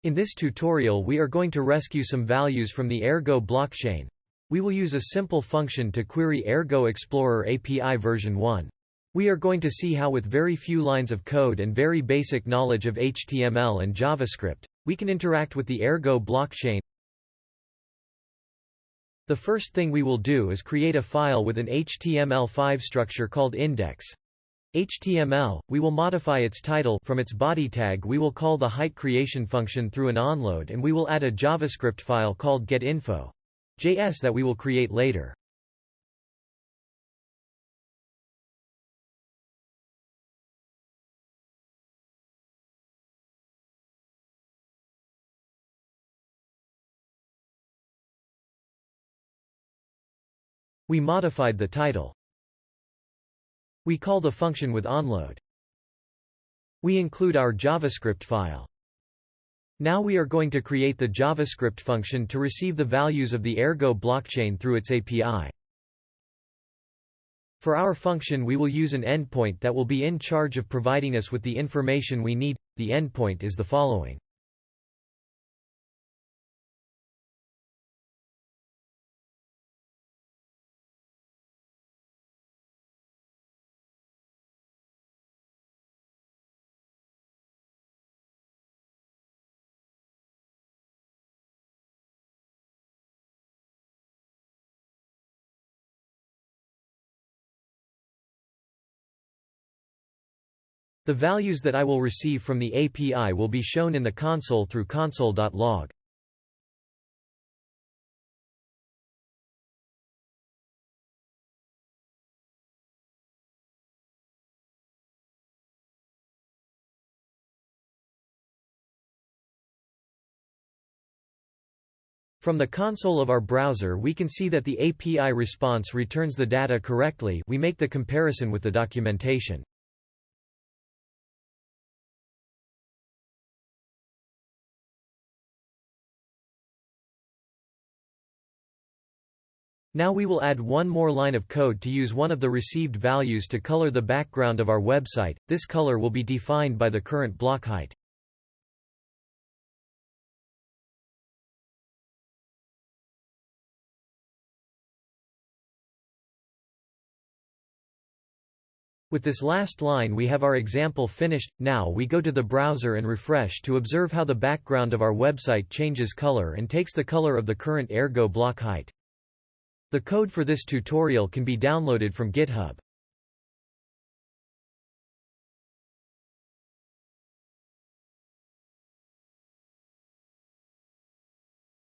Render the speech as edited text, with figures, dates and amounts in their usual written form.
In this tutorial we are going to rescue some values from the Ergo blockchain. We will use a simple function to query Ergo Explorer API version 1. We are going to see how with very few lines of code and very basic knowledge of HTML and JavaScript, we can interact with the Ergo blockchain. The first thing we will do is create a file with an HTML5 structure called index.html. We will modify its title from its body tag. We will call the height creation function through an onload, and we will add a JavaScript file called getinfo.js that we will create later. We modified the title. We call the function with onload. We include our JavaScript file. Now we are going to create the JavaScript function to receive the values of the Ergo blockchain through its API. For our function we will use an endpoint that will be in charge of providing us with the information we need. The endpoint is the following. The values that I will receive from the API will be shown in the console through console.log. From the console of our browser we can see that the API response returns the data correctly. We make the comparison with the documentation. Now we will add one more line of code to use one of the received values to color the background of our website. This color will be defined by the current block height. With this last line we have our example finished. Now we go to the browser and refresh to observe how the background of our website changes color and takes the color of the current Ergo block height. The code for this tutorial can be downloaded from GitHub.